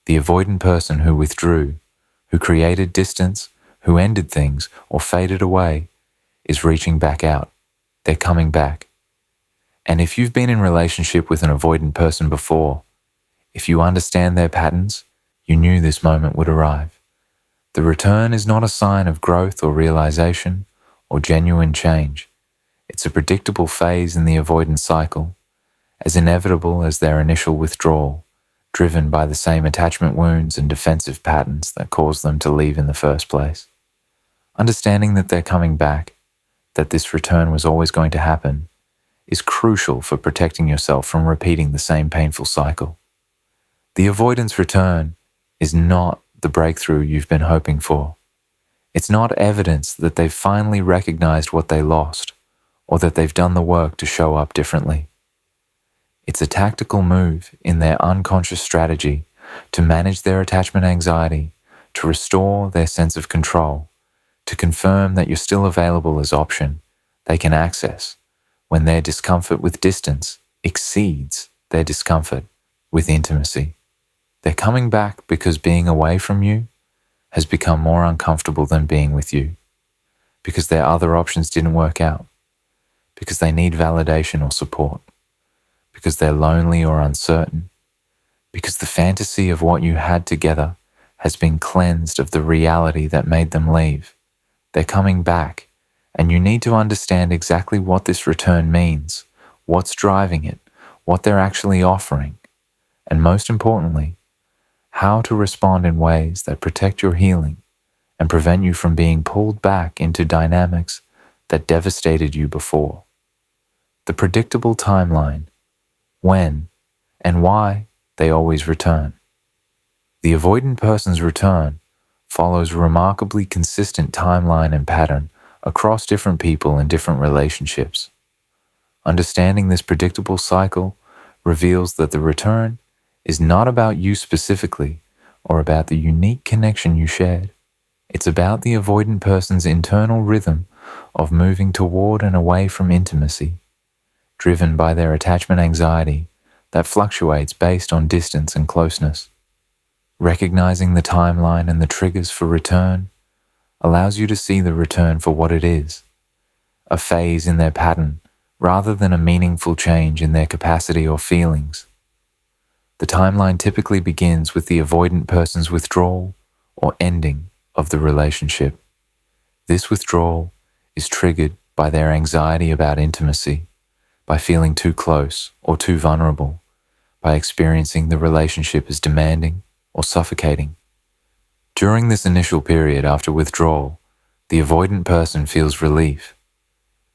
The avoidant person who withdrew, who created distance, who ended things or faded away, is reaching back out. They're coming back. And if you've been in relationship with an avoidant person before, if you understand their patterns, you knew this moment would arrive. The return is not a sign of growth or realization or genuine change. It's a predictable phase in the avoidance cycle, as inevitable as their initial withdrawal, driven by the same attachment wounds and defensive patterns that caused them to leave in the first place. Understanding that they're coming back, that this return was always going to happen, is crucial for protecting yourself from repeating the same painful cycle. The avoidance return is not the breakthrough you've been hoping for. It's not evidence that they've finally recognized what they lost, or that they've done the work to show up differently. It's a tactical move in their unconscious strategy to manage their attachment anxiety, to restore their sense of control, to confirm that you're still available as option they can access when their discomfort with distance exceeds their discomfort with intimacy. They're coming back because being away from you has become more uncomfortable than being with you, because their other options didn't work out, because they need validation or support, because they're lonely or uncertain, because the fantasy of what you had together has been cleansed of the reality that made them leave. They're coming back, and you need to understand exactly what this return means, what's driving it, what they're actually offering, and most importantly, how to respond in ways that protect your healing and prevent you from being pulled back into dynamics that devastated you before. The predictable timeline, when and why they always return. The avoidant person's return follows a remarkably consistent timeline and pattern across different people and different relationships. Understanding this predictable cycle reveals that the return is not about you specifically or about the unique connection you shared. It's about the avoidant person's internal rhythm of moving toward and away from intimacy, driven by their attachment anxiety that fluctuates based on distance and closeness. Recognizing the timeline and the triggers for return allows you to see the return for what it is, a phase in their pattern rather than a meaningful change in their capacity or feelings. The timeline typically begins with the avoidant person's withdrawal or ending of the relationship. This withdrawal is triggered by their anxiety about intimacy, by feeling too close or too vulnerable, by experiencing the relationship as demanding or suffocating. During this initial period after withdrawal, the avoidant person feels relief.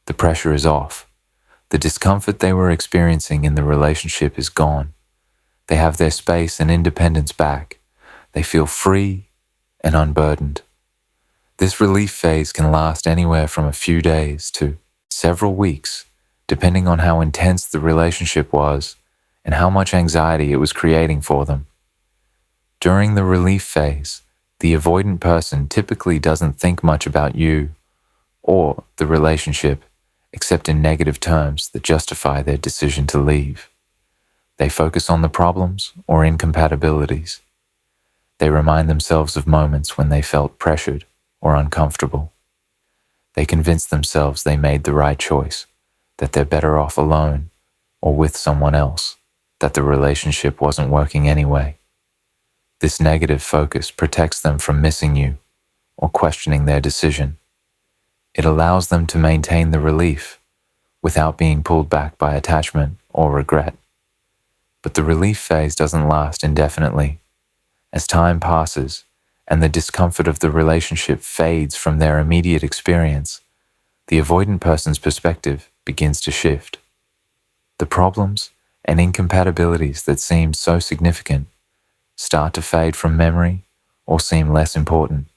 The pressure is off. The discomfort they were experiencing in the relationship is gone. They have their space and independence back. They feel free and unburdened. This relief phase can last anywhere from a few days to several weeks, depending on how intense the relationship was and how much anxiety it was creating for them. During the relief phase, the avoidant person typically doesn't think much about you or the relationship, except in negative terms that justify their decision to leave. They focus on the problems or incompatibilities. They remind themselves of moments when they felt pressured or uncomfortable. They convince themselves they made the right choice, that they're better off alone or with someone else, that the relationship wasn't working anyway. This negative focus protects them from missing you or questioning their decision. It allows them to maintain the relief without being pulled back by attachment or regret. But the relief phase doesn't last indefinitely. As time passes and the discomfort of the relationship fades from their immediate experience, the avoidant person's perspective begins to shift. The problems and incompatibilities that seemed so significant start to fade from memory or seem less important.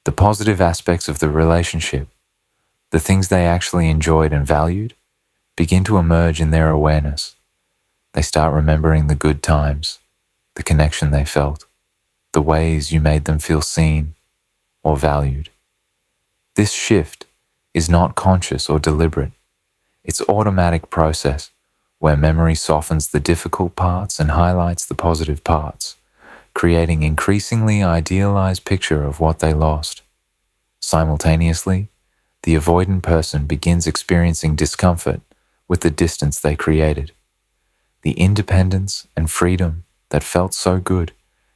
The positive aspects of the relationship, the things they actually enjoyed and valued, begin to emerge in their awareness. They start remembering the good times, the connection they felt, the ways you made them feel seen or valued. This shift is not conscious or deliberate. It's an automatic process where memory softens the difficult parts and highlights the positive parts, creating increasingly idealized picture of what they lost. Simultaneously, the avoidant person begins experiencing discomfort with the distance they created. The independence and freedom that felt so good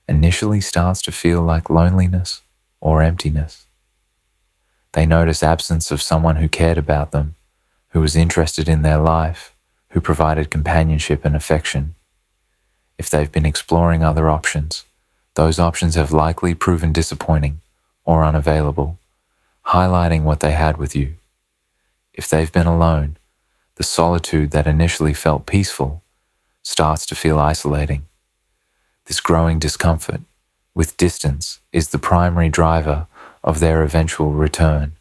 initially starts to feel like loneliness or emptiness. They notice absence of someone who cared about them, who was interested in their life, who provided companionship and affection. If they've been exploring other options, those options have likely proven disappointing or unavailable, highlighting what they had with you. If they've been alone, the solitude that initially felt peaceful starts to feel isolating. This growing discomfort with distance is the primary driver of their eventual return.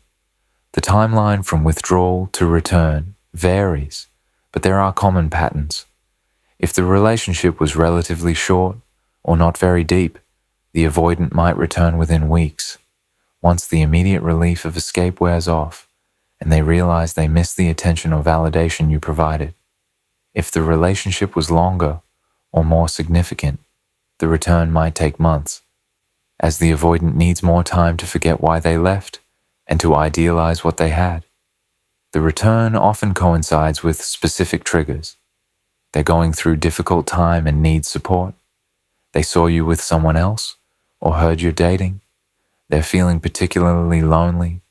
The timeline from withdrawal to return varies, but there are common patterns. If the relationship was relatively short or not very deep, the avoidant might return within weeks, once the immediate relief of escape wears off and they realize they missed the attention or validation you provided. If the relationship was longer or more significant, the return might take months, as the avoidant needs more time to forget why they left and to idealize what they had. The return often coincides with specific triggers. They're going through difficult time and need support. They saw you with someone else or heard you're dating. They're feeling particularly lonely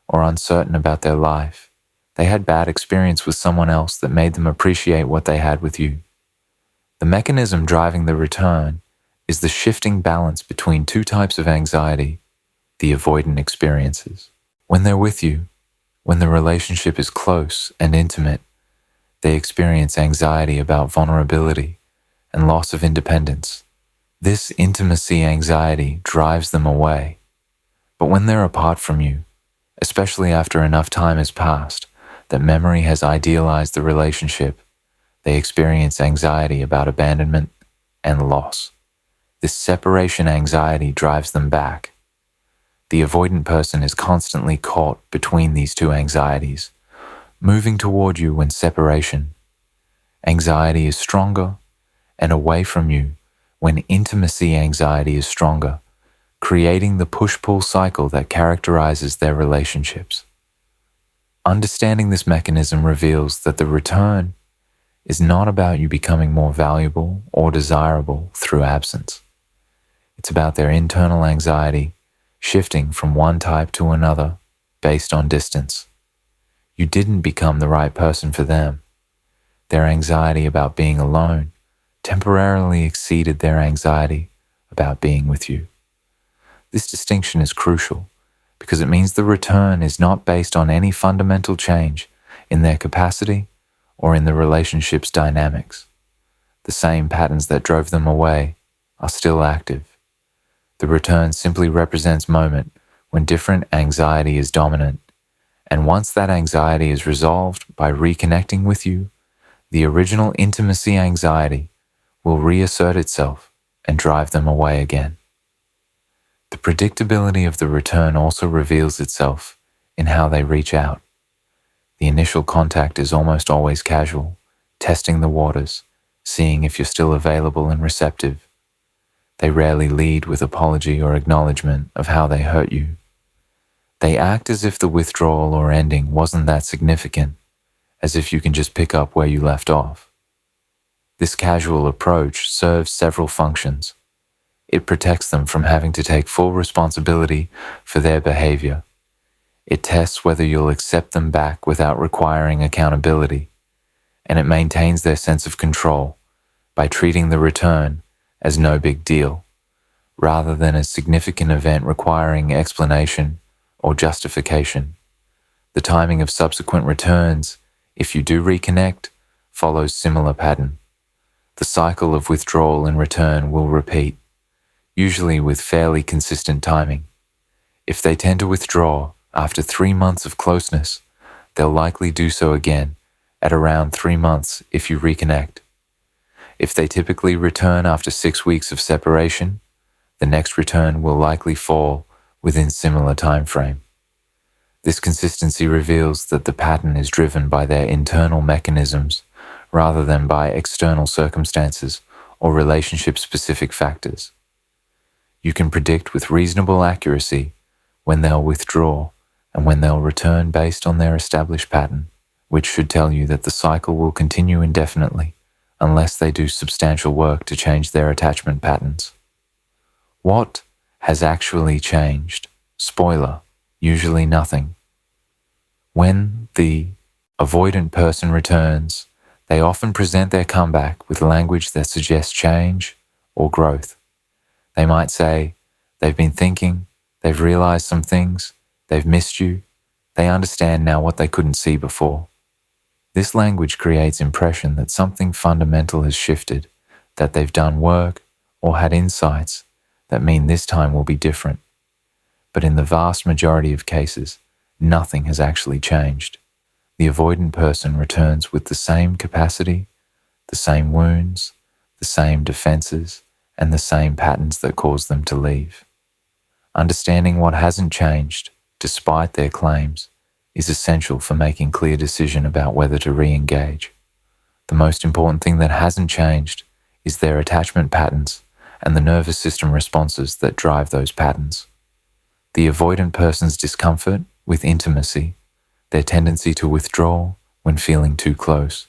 or uncertain about their life. They had bad experience with someone else that made them appreciate what they had with you. The mechanism driving the return is the shifting balance between two types of anxiety the avoidant experiences. When they're with you, when the relationship is close and intimate, they experience anxiety about vulnerability and loss of independence. This intimacy anxiety drives them away. But when they're apart from you, especially after enough time has passed that memory has idealized the relationship, they experience anxiety about abandonment and loss. This separation anxiety drives them back. The avoidant person is constantly caught between these two anxieties, moving toward you when separation. Anxiety is stronger, and away from you when intimacy anxiety is stronger, creating the push-pull cycle that characterizes their relationships. Understanding this mechanism reveals that the return is not about you becoming more valuable or desirable through absence. It's about their internal anxiety shifting from one type to another based on distance. You didn't become the right person for them. Their anxiety about being alone temporarily exceeded their anxiety about being with you. This distinction is crucial because it means the return is not based on any fundamental change in their capacity or in the relationship's dynamics. The same patterns that drove them away are still active. The return simply represents moment when different anxiety is dominant, and once that anxiety is resolved by reconnecting with you, the original intimacy anxiety will reassert itself and drive them away again. The predictability of the return also reveals itself in how they reach out. The initial contact is almost always casual, testing the waters, seeing if you're still available and receptive. They rarely lead with apology or acknowledgement of how they hurt you. They act as if the withdrawal or ending wasn't that significant, as if you can just pick up where you left off. This casual approach serves several functions. It protects them from having to take full responsibility for their behavior. It tests whether you'll accept them back without requiring accountability, and it maintains their sense of control by treating the return as no big deal, rather than a significant event requiring explanation or justification. The timing of subsequent returns, if you do reconnect, follows similar pattern. The cycle of withdrawal and return will repeat, usually with fairly consistent timing. If they tend to withdraw after 3 months of closeness, they'll likely do so again at around 3 months if you reconnect. If they typically return after 6 weeks of separation, the next return will likely fall within similar time frame. This consistency reveals that the pattern is driven by their internal mechanisms rather than by external circumstances or relationship-specific factors. You can predict with reasonable accuracy when they'll withdraw and when they'll return based on their established pattern, which should tell you that the cycle will continue indefinitely unless they do substantial work to change their attachment patterns. What has actually changed? Spoiler, usually nothing. When the avoidant person returns, they often present their comeback with language that suggests change or growth. They might say, they've been thinking, they've realized some things, they've missed you, they understand now what they couldn't see before. This language creates impression that something fundamental has shifted, that they've done work or had insights that mean this time will be different. But in the vast majority of cases, nothing has actually changed. The avoidant person returns with the same capacity, the same wounds, the same defenses, and the same patterns that caused them to leave. Understanding what hasn't changed, despite their claims, is essential for making clear decision about whether to re-engage. The most important thing that hasn't changed is their attachment patterns and the nervous system responses that drive those patterns. The avoidant person's discomfort with intimacy, their tendency to withdraw when feeling too close,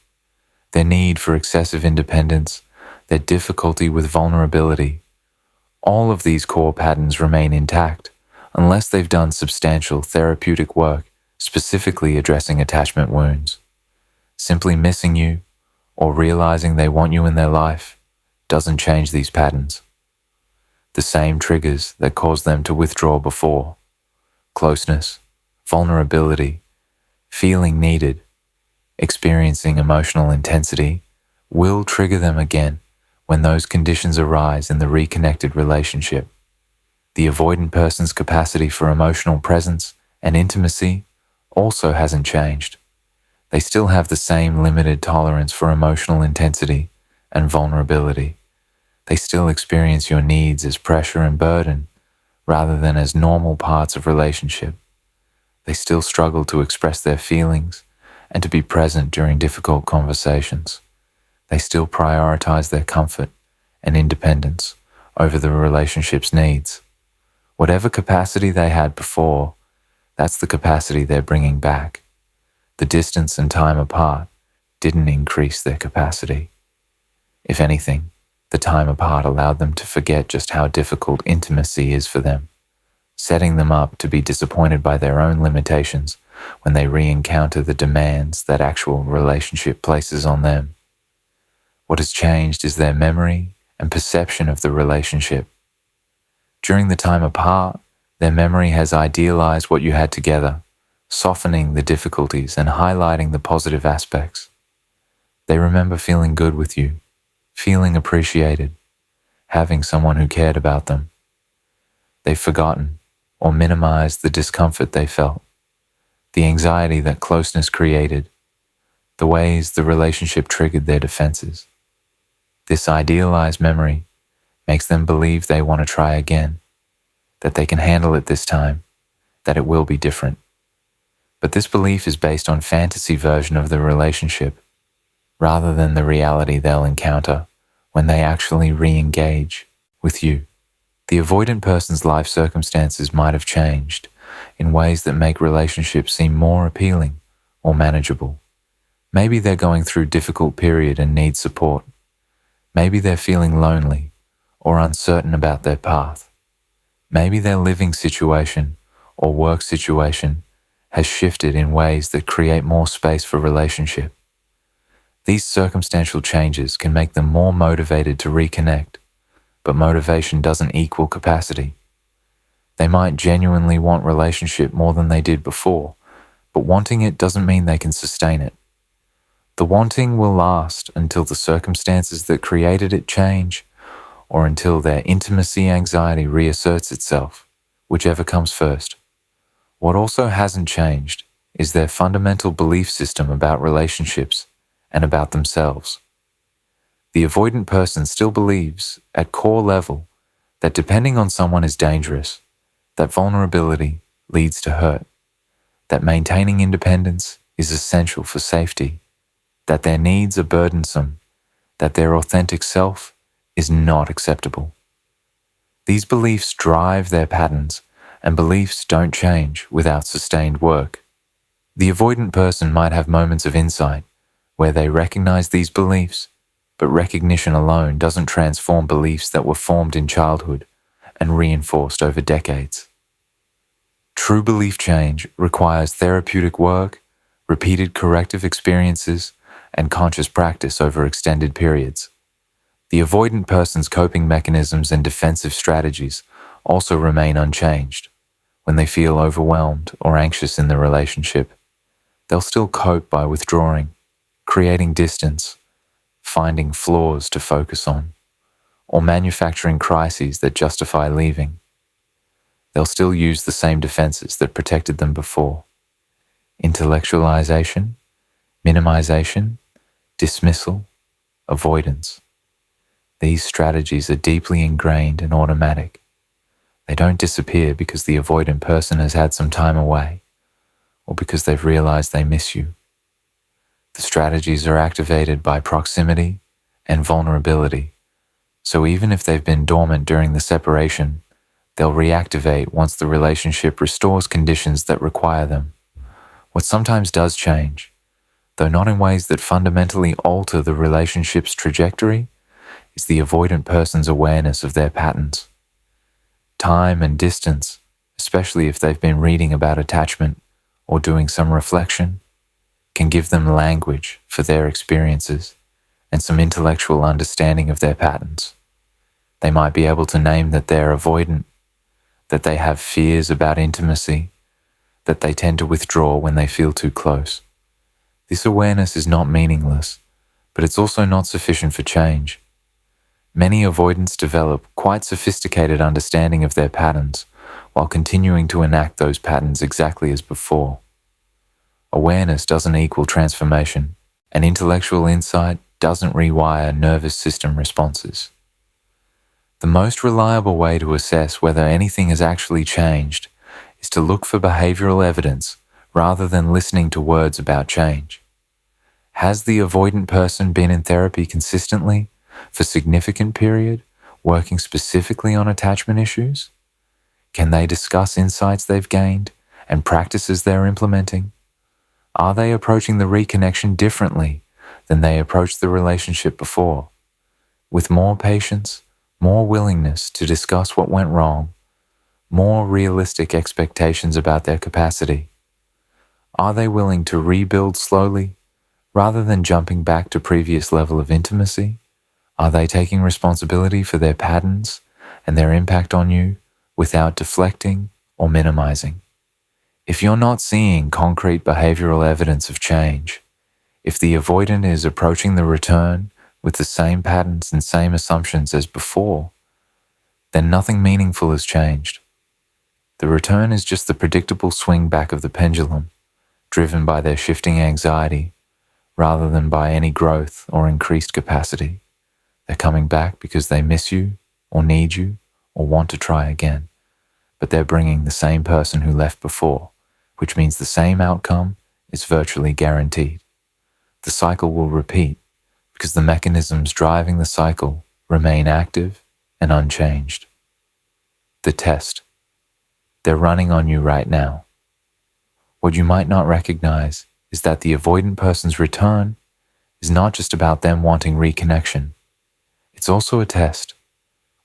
their need for excessive independence, their difficulty with vulnerability, all of these core patterns remain intact unless they've done substantial therapeutic work specifically addressing attachment wounds. Simply missing you or realizing they want you in their life doesn't change these patterns. The same triggers that caused them to withdraw before, closeness, vulnerability, feeling needed, experiencing emotional intensity, will trigger them again when those conditions arise in the reconnected relationship. The avoidant person's capacity for emotional presence and intimacy also hasn't changed. They still have the same limited tolerance for emotional intensity and vulnerability. They still experience your needs as pressure and burden rather than as normal parts of relationship. They still struggle to express their feelings and to be present during difficult conversations. They still prioritize their comfort and independence over the relationship's needs. Whatever capacity they had before, that's the capacity they're bringing back. The distance and time apart didn't increase their capacity. If anything, the time apart allowed them to forget just how difficult intimacy is for them, setting them up to be disappointed by their own limitations when they re-encounter the demands that actual relationship places on them. What has changed is their memory and perception of the relationship. During the time apart, their memory has idealized what you had together, softening the difficulties and highlighting the positive aspects. They remember feeling good with you, feeling appreciated, having someone who cared about them. They've forgotten or minimized the discomfort they felt, the anxiety that closeness created, the ways the relationship triggered their defenses. This idealized memory makes them believe they want to try again, that they can handle it this time, that it will be different. But this belief is based on fantasy version of the relationship, rather than the reality they'll encounter when they actually re-engage with you. The avoidant person's life circumstances might have changed in ways that make relationships seem more appealing or manageable. Maybe they're going through a difficult period and need support. Maybe they're feeling lonely or uncertain about their path. Maybe their living situation or work situation has shifted in ways that create more space for relationship. These circumstantial changes can make them more motivated to reconnect, but motivation doesn't equal capacity. They might genuinely want relationship more than they did before, but wanting it doesn't mean they can sustain it. The wanting will last until the circumstances that created it change, or until their intimacy anxiety reasserts itself, whichever comes first. What also hasn't changed is their fundamental belief system about relationships and about themselves. The avoidant person still believes, at core level, that depending on someone is dangerous, that vulnerability leads to hurt, that maintaining independence is essential for safety, that their needs are burdensome, that their authentic self is not acceptable. These beliefs drive their patterns, and beliefs don't change without sustained work. The avoidant person might have moments of insight where they recognize these beliefs, but recognition alone doesn't transform beliefs that were formed in childhood and reinforced over decades. True belief change requires therapeutic work, repeated corrective experiences, and conscious practice over extended periods. The avoidant person's coping mechanisms and defensive strategies also remain unchanged. When they feel overwhelmed or anxious in the relationship, they'll still cope by withdrawing, creating distance, finding flaws to focus on, or manufacturing crises that justify leaving. They'll still use the same defenses that protected them before: intellectualization, minimization, dismissal, avoidance. These strategies are deeply ingrained and automatic. They don't disappear because the avoidant person has had some time away, or because they've realized they miss you. The strategies are activated by proximity and vulnerability, so even if they've been dormant during the separation, they'll reactivate once the relationship restores conditions that require them. What sometimes does change, though not in ways that fundamentally alter the relationship's trajectory, is the avoidant person's awareness of their patterns. Time and distance, especially if they've been reading about attachment or doing some reflection, can give them language for their experiences and some intellectual understanding of their patterns. They might be able to name that they're avoidant, that they have fears about intimacy, that they tend to withdraw when they feel too close. This awareness is not meaningless, but it's also not sufficient for change. Many avoidants develop quite sophisticated understanding of their patterns while continuing to enact those patterns exactly as before. Awareness doesn't equal transformation, and intellectual insight doesn't rewire nervous system responses. The most reliable way to assess whether anything has actually changed is to look for behavioral evidence rather than listening to words about change. Has the avoidant person been in therapy consistently for a significant period, working specifically on attachment issues? Can they discuss insights they've gained and practices they're implementing? Are they approaching the reconnection differently than they approached the relationship before, with more patience, more willingness to discuss what went wrong, more realistic expectations about their capacity? Are they willing to rebuild slowly rather than jumping back to previous level of intimacy? Are they taking responsibility for their patterns and their impact on you without deflecting or minimizing? If you're not seeing concrete behavioral evidence of change, if the avoidant is approaching the return with the same patterns and same assumptions as before, then nothing meaningful has changed. The return is just the predictable swing back of the pendulum, driven by their shifting anxiety, rather than by any growth or increased capacity. They're coming back because they miss you, or need you, or want to try again. But they're bringing the same person who left before, which means the same outcome is virtually guaranteed. The cycle will repeat because the mechanisms driving the cycle remain active and unchanged. The test. They're running on you right now. What you might not recognize is that the avoidant person's return is not just about them wanting reconnection. It's also a test,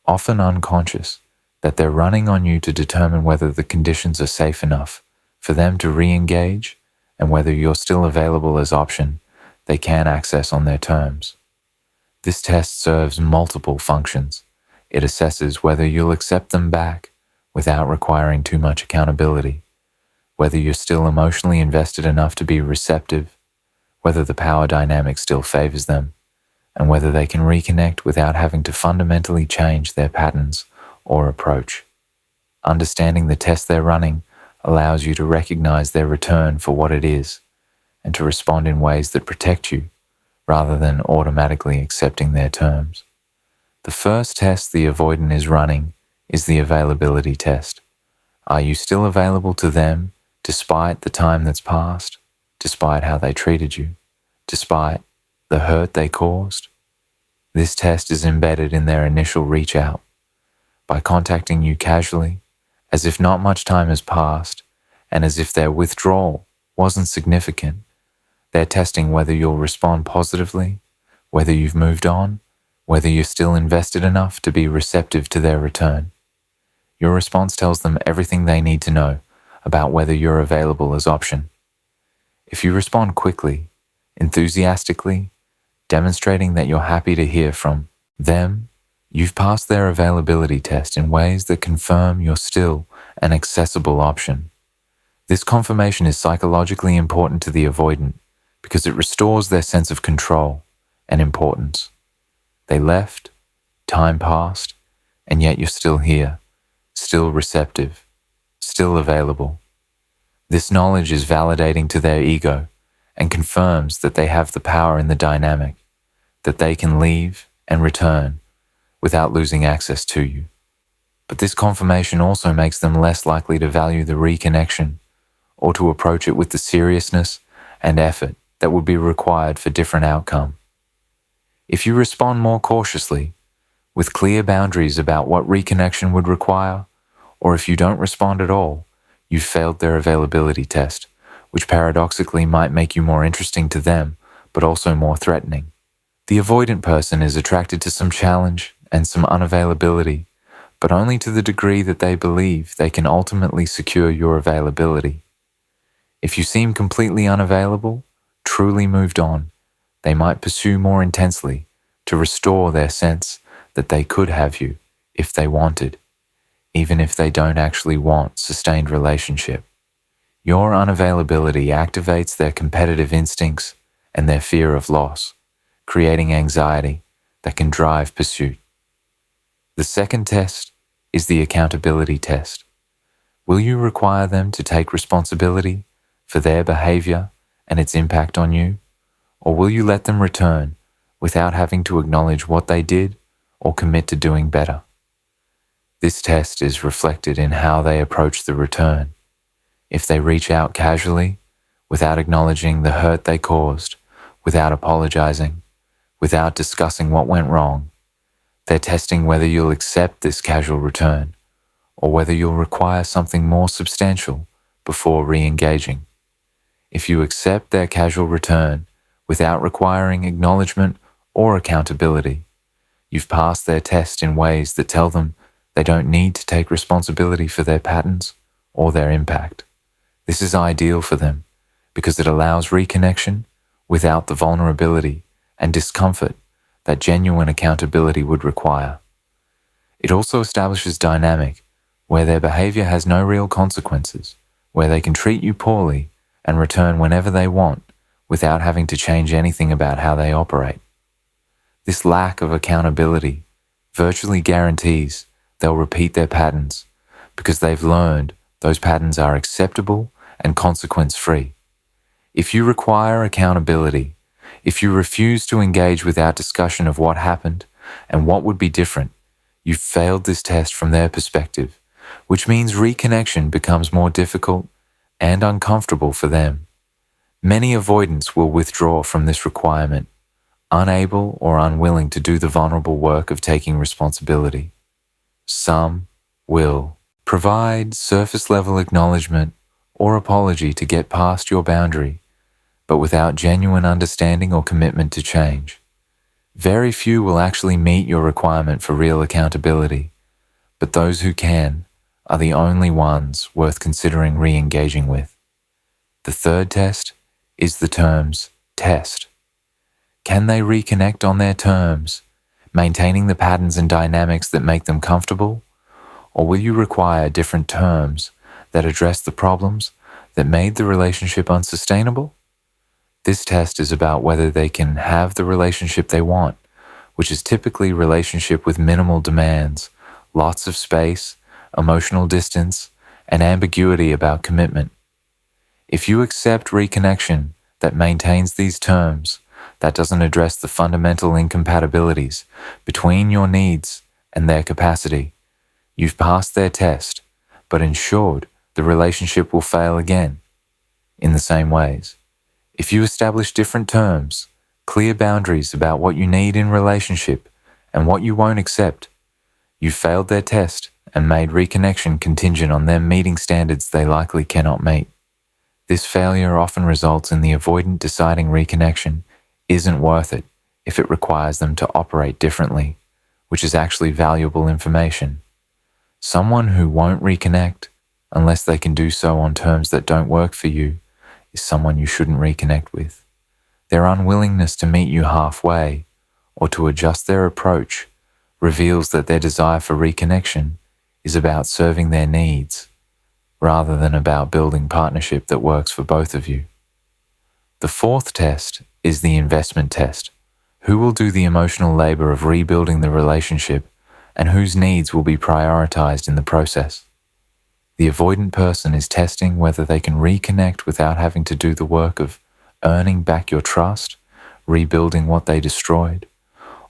often unconscious, that they're running on you to determine whether the conditions are safe enough for them to re-engage and whether you're still available as option they can access on their terms. This test serves multiple functions. It assesses whether you'll accept them back without requiring too much accountability, whether you're still emotionally invested enough to be receptive, whether the power dynamic still favors them, and whether they can reconnect without having to fundamentally change their patterns or approach. Understanding the test they're running allows you to recognize their return for what it is and to respond in ways that protect you rather than automatically accepting their terms. The first test the avoidant is running is the availability test. Are you still available to them despite the time that's passed, despite how they treated you, despite the hurt they caused? This test is embedded in their initial reach out. by contacting you casually, as if not much time has passed, and as if their withdrawal wasn't significant. They're testing whether you'll respond positively, whether you've moved on, whether you're still invested enough to be receptive to their return. Your response tells them everything they need to know about whether you're available as option. If you respond quickly, enthusiastically, demonstrating that you're happy to hear from them, you've passed their availability test in ways that confirm you're still an accessible option. This confirmation is psychologically important to the avoidant because it restores their sense of control and importance. They left, time passed, and yet you're still here, still receptive, still available. This knowledge is validating to their ego and confirms that they have the power in the dynamic, that they can leave and return without losing access to you. But this confirmation also makes them less likely to value the reconnection or to approach it with the seriousness and effort that would be required for different outcome. If you respond more cautiously, with clear boundaries about what reconnection would require, or if you don't respond at all, you've failed their availability test, which paradoxically might make you more interesting to them, but also more threatening. The avoidant person is attracted to some challenge and some unavailability, but only to the degree that they believe they can ultimately secure your availability. If you seem completely unavailable, truly moved on, they might pursue more intensely to restore their sense that they could have you if they wanted, even if they don't actually want sustained relationship. Your unavailability activates their competitive instincts and their fear of loss, creating anxiety that can drive pursuit. The second test is the accountability test. Will you require them to take responsibility for their behavior and its impact on you, or will you let them return without having to acknowledge what they did or commit to doing better? This test is reflected in how they approach the return. If they reach out casually, without acknowledging the hurt they caused, without apologizing, without discussing what went wrong, they're testing whether you'll accept this casual return, or whether you'll require something more substantial before re-engaging. If you accept their casual return without requiring acknowledgement or accountability, you've passed their test in ways that tell them they don't need to take responsibility for their patterns or their impact. This is ideal for them because it allows reconnection without the vulnerability and discomfort that genuine accountability would require. It also establishes dynamic where their behavior has no real consequences, where they can treat you poorly and return whenever they want without having to change anything about how they operate. This lack of accountability virtually guarantees they'll repeat their patterns because they've learned those patterns are acceptable and consequence-free. If you require accountability, if you refuse to engage without discussion of what happened and what would be different, you've failed this test from their perspective, which means reconnection becomes more difficult and uncomfortable for them. Many avoidants will withdraw from this requirement, unable or unwilling to do the vulnerable work of taking responsibility. Some will provide surface-level acknowledgement or apology to get past your boundary, but without genuine understanding or commitment to change. Very few will actually meet your requirement for real accountability, but those who can are the only ones worth considering re-engaging with. The third test is the terms test. Can they reconnect on their terms, maintaining the patterns and dynamics that make them comfortable? Or will you require different terms that address the problems that made the relationship unsustainable? This test is about whether they can have the relationship they want, which is typically a relationship with minimal demands, lots of space, emotional distance, and ambiguity about commitment. If you accept reconnection that maintains these terms, that doesn't address the fundamental incompatibilities between your needs and their capacity, you've passed their test, but ensured the relationship will fail again. In the same ways, if you establish different terms, clear boundaries about what you need in relationship and what you won't accept, You failed their test and made reconnection contingent on them meeting standards they likely cannot meet. This failure often results in the avoidant deciding reconnection isn't worth it if it requires them to operate differently, which is actually valuable information. Someone who won't reconnect unless they can do so on terms that don't work for you is someone you shouldn't reconnect with. Their unwillingness to meet you halfway or to adjust their approach reveals that their desire for reconnection is about serving their needs rather than about building partnership that works for both of you. The fourth test is the investment test. Who will do the emotional labor of rebuilding the relationship and whose needs will be prioritized in the process? The avoidant person is testing whether they can reconnect without having to do the work of earning back your trust, rebuilding what they destroyed,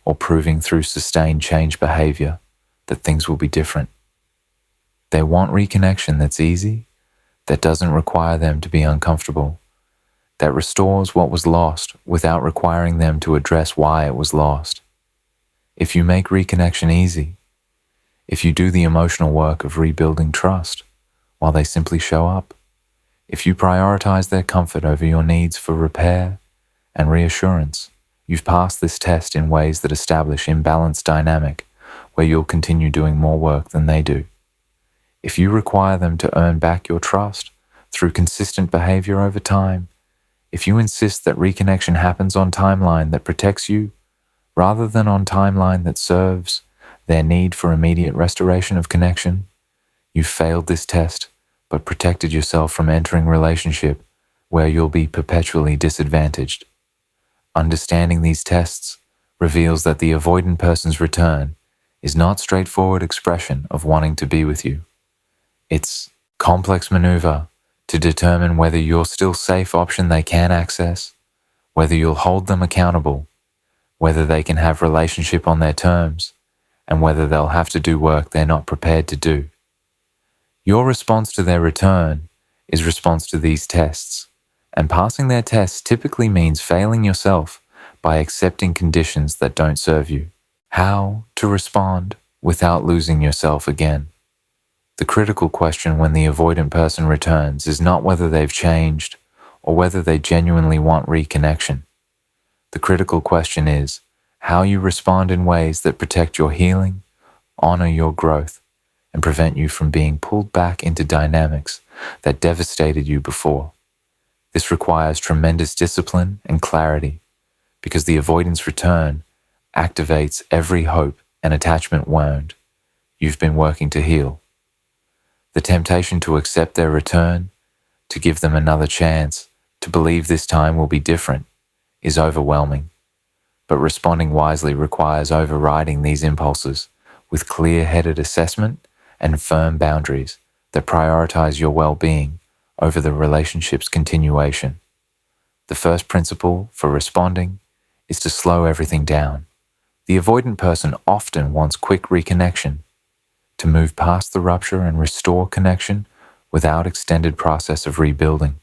or proving through sustained change behavior that things will be different. They want reconnection that's easy, that doesn't require them to be uncomfortable, that restores what was lost without requiring them to address why it was lost. If you make reconnection easy, if you do the emotional work of rebuilding trust while they simply show up, if you prioritize their comfort over your needs for repair and reassurance, you've passed this test in ways that establish imbalanced dynamic where you'll continue doing more work than they do. If you require them to earn back your trust through consistent behavior over time, if you insist that reconnection happens on timeline that protects you rather than on timeline that serves their need for immediate restoration of connection, you've failed this test but protected yourself from entering relationship where you'll be perpetually disadvantaged. Understanding these tests reveals that the avoidant person's return is not straightforward expression of wanting to be with you. It's complex maneuver to determine whether you're still safe option they can access, whether you'll hold them accountable, whether they can have relationship on their terms, and whether they'll have to do work they're not prepared to do. Your response to their return is response to these tests, and passing their tests typically means failing yourself by accepting conditions that don't serve you. How to respond without losing yourself again. The critical question when the avoidant person returns is not whether they've changed or whether they genuinely want reconnection. The critical question is how you respond in ways that protect your healing, honor your growth, and prevent you from being pulled back into dynamics that devastated you before. This requires tremendous discipline and clarity because the avoidance return activates every hope and attachment wound you've been working to heal. The temptation to accept their return, to give them another chance, to believe this time will be different, is overwhelming. But responding wisely requires overriding these impulses with clear-headed assessment and firm boundaries that prioritize your well-being over the relationship's continuation. The first principle for responding is to slow everything down. The avoidant person often wants quick reconnection, to move past the rupture and restore connection without extended process of rebuilding.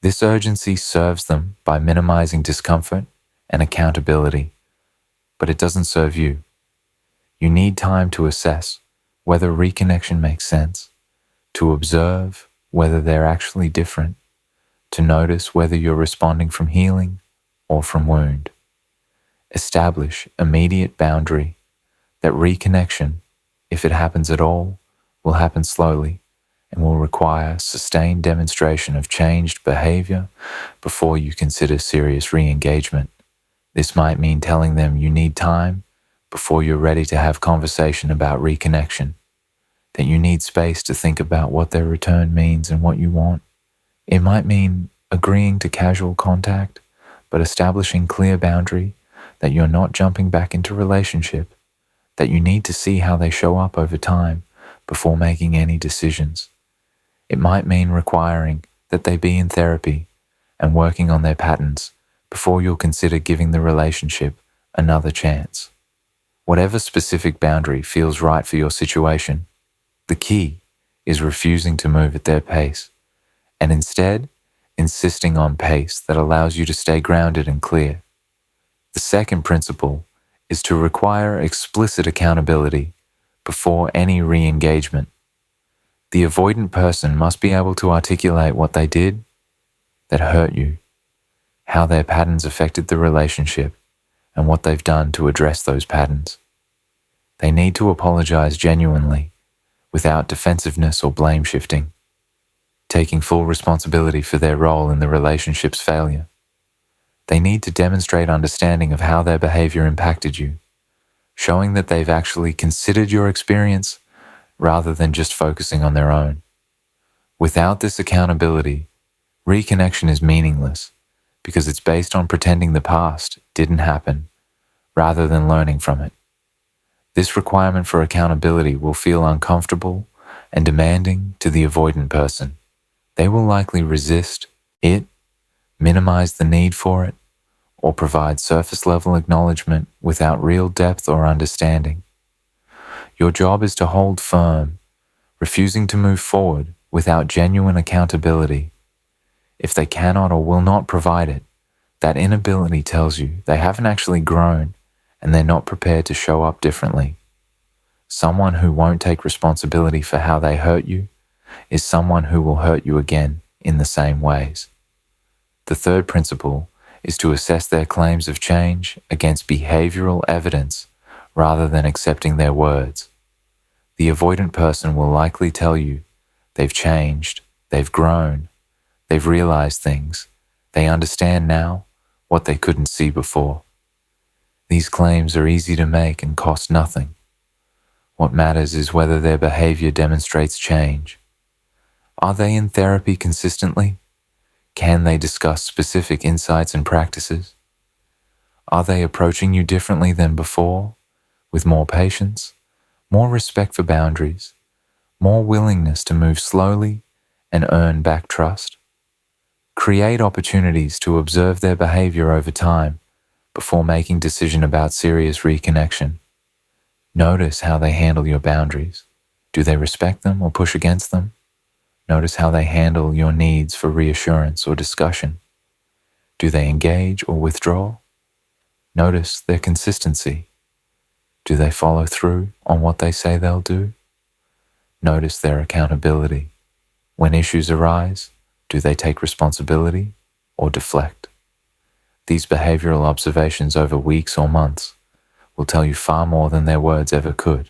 This urgency serves them by minimizing discomfort and accountability, but it doesn't serve you. You need time to assess whether reconnection makes sense, to observe whether they're actually different, to notice whether you're responding from healing or from wound. Establish immediate boundary that reconnection, if it happens at all, will happen slowly and will require sustained demonstration of changed behavior before you consider serious re-engagement. This might mean telling them you need time before you're ready to have conversation about reconnection, that you need space to think about what their return means and what you want. It might mean agreeing to casual contact, but establishing clear boundary that you're not jumping back into relationship, that you need to see how they show up over time before making any decisions. It might mean requiring that they be in therapy and working on their patterns before you'll consider giving the relationship another chance. Whatever specific boundary feels right for your situation, the key is refusing to move at their pace and instead insisting on pace that allows you to stay grounded and clear. The second principle is to require explicit accountability before any re-engagement. The avoidant person must be able to articulate what they did that hurt you, how their patterns affected the relationship, and what they've done to address those patterns. They need to apologize genuinely, without defensiveness or blame shifting, taking full responsibility for their role in the relationship's failure. They need to demonstrate understanding of how their behavior impacted you, showing that they've actually considered your experience rather than just focusing on their own. Without this accountability, reconnection is meaningless because it's based on pretending the past didn't happen rather than learning from it. This requirement for accountability will feel uncomfortable and demanding to the avoidant person. They will likely resist it, minimize the need for it, or provide surface-level acknowledgement without real depth or understanding. Your job is to hold firm, refusing to move forward without genuine accountability. If they cannot or will not provide it, that inability tells you they haven't actually grown and they're not prepared to show up differently. Someone who won't take responsibility for how they hurt you is someone who will hurt you again in the same ways. The third principle is to assess their claims of change against behavioral evidence rather than accepting their words. The avoidant person will likely tell you they've changed, they've grown, they've realized things, they understand now what they couldn't see before. These claims are easy to make and cost nothing. What matters is whether their behavior demonstrates change. Are they in therapy consistently? Can they discuss specific insights and practices? Are they approaching you differently than before, with more patience, more respect for boundaries, more willingness to move slowly and earn back trust? Create opportunities to observe their behavior over time before making decision about serious reconnection. Notice how they handle your boundaries. Do they respect them or push against them? Notice how they handle your needs for reassurance or discussion. Do they engage or withdraw? Notice their consistency. Do they follow through on what they say they'll do? Notice their accountability. When issues arise, do they take responsibility or deflect? These behavioral observations over weeks or months will tell you far more than their words ever could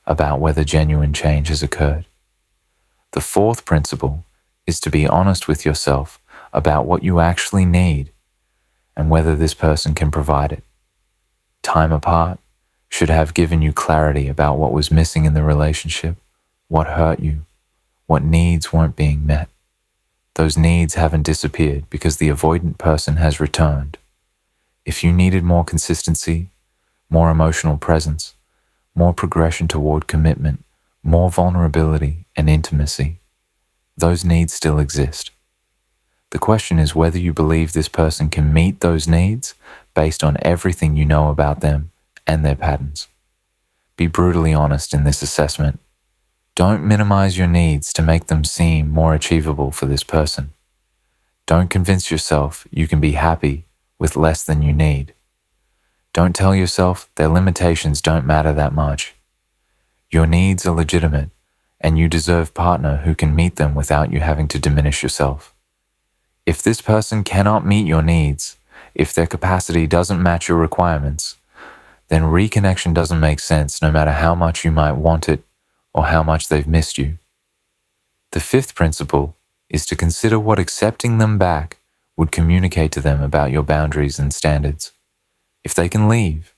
about whether genuine change has occurred. The fourth principle is to be honest with yourself about what you actually need and whether this person can provide it. Time apart should have given you clarity about what was missing in the relationship, what hurt you, what needs weren't being met. Those needs haven't disappeared because the avoidant person has returned. If you needed more consistency, more emotional presence, more progression toward commitment, more vulnerability and intimacy, those needs still exist. The question is whether you believe this person can meet those needs based on everything you know about them and their patterns. Be brutally honest in this assessment. Don't minimize your needs to make them seem more achievable for this person. Don't convince yourself you can be happy with less than you need. Don't tell yourself their limitations don't matter that much. Your needs are legitimate, and you deserve a partner who can meet them without you having to diminish yourself. If this person cannot meet your needs, if their capacity doesn't match your requirements, then reconnection doesn't make sense no matter how much you might want it or how much they've missed you. The fifth principle is to consider what accepting them back would communicate to them about your boundaries and standards. If they can leave,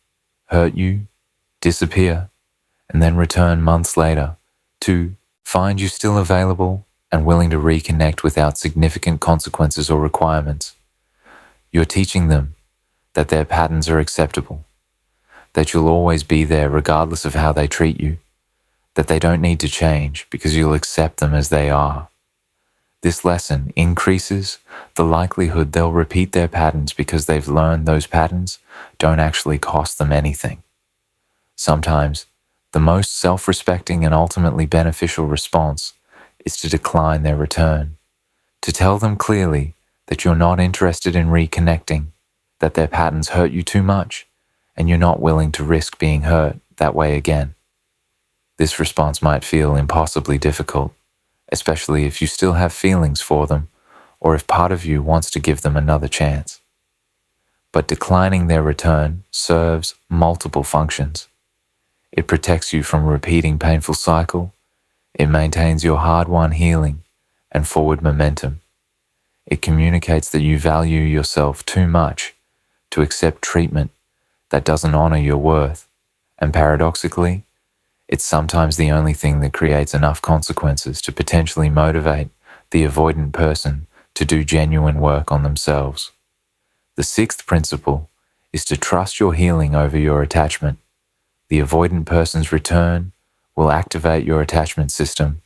hurt you, disappear, and then return months later to find you still available and willing to reconnect without significant consequences or requirements, you're teaching them that their patterns are acceptable, that you'll always be there regardless of how they treat you, that they don't need to change because you'll accept them as they are. This lesson increases the likelihood they'll repeat their patterns because they've learned those patterns don't actually cost them anything. Sometimes, the most self-respecting and ultimately beneficial response is to decline their return, to tell them clearly that you're not interested in reconnecting, that their patterns hurt you too much, and you're not willing to risk being hurt that way again. This response might feel impossibly difficult, especially if you still have feelings for them or if part of you wants to give them another chance. But declining their return serves multiple functions. It protects you from repeating painful cycle. It maintains your hard-won healing and forward momentum. It communicates that you value yourself too much to accept treatment that doesn't honor your worth. And paradoxically, it's sometimes the only thing that creates enough consequences to potentially motivate the avoidant person to do genuine work on themselves. The sixth principle is to trust your healing over your attachment. The avoidant person's return will activate your attachment system,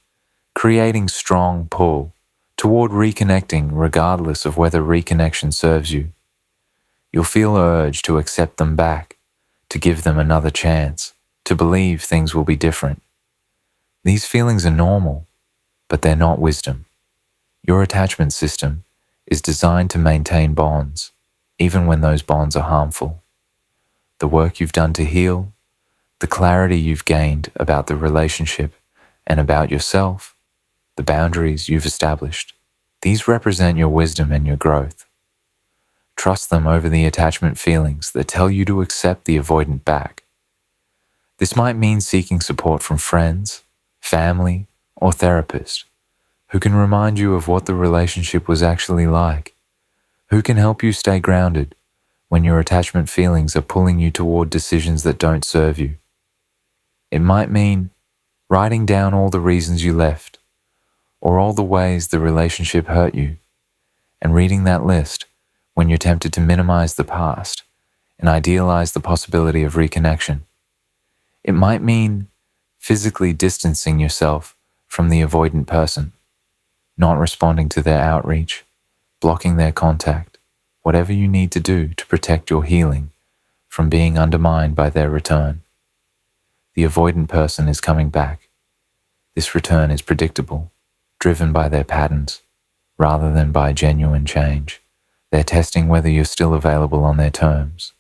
creating strong pull toward reconnecting regardless of whether reconnection serves you. You'll feel urge to accept them back, to give them another chance, to believe things will be different. These feelings are normal, but they're not wisdom. Your attachment system is designed to maintain bonds, even when those bonds are harmful. The work you've done to heal, the clarity you've gained about the relationship and about yourself, the boundaries you've established, these represent your wisdom and your growth. Trust them over the attachment feelings that tell you to accept the avoidant back. This might mean seeking support from friends, family, or therapist who can remind you of what the relationship was actually like, who can help you stay grounded when your attachment feelings are pulling you toward decisions that don't serve you. It might mean writing down all the reasons you left, or all the ways the relationship hurt you, and reading that list when you're tempted to minimize the past and idealize the possibility of reconnection. It might mean physically distancing yourself from the avoidant person, not responding to their outreach, blocking their contact, whatever you need to do to protect your healing from being undermined by their return. The avoidant person is coming back. This return is predictable, driven by their patterns, rather than by genuine change. They're testing whether you're still available on their terms.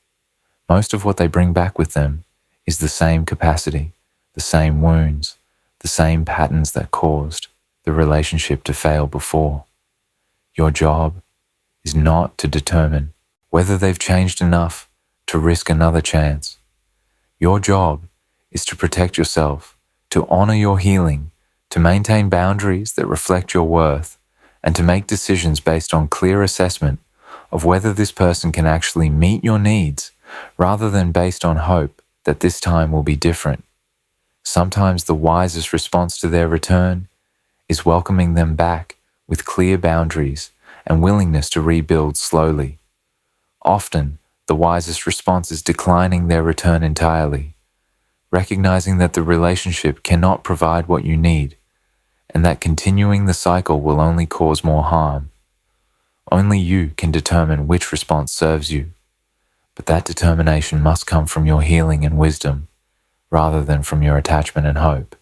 Most of what they bring back with them is the same capacity, the same wounds, the same patterns that caused the relationship to fail before. Your job is not to determine whether they've changed enough to risk another chance. Your job is to protect yourself, to honor your healing, to maintain boundaries that reflect your worth, and to make decisions based on clear assessment of whether this person can actually meet your needs, rather than based on hope that this time will be different. Sometimes the wisest response to their return is welcoming them back with clear boundaries and willingness to rebuild slowly. Often, the wisest response is declining their return entirely, recognizing that the relationship cannot provide what you need, and that continuing the cycle will only cause more harm. Only you can determine which response serves you, but that determination must come from your healing and wisdom, rather than from your attachment and hope.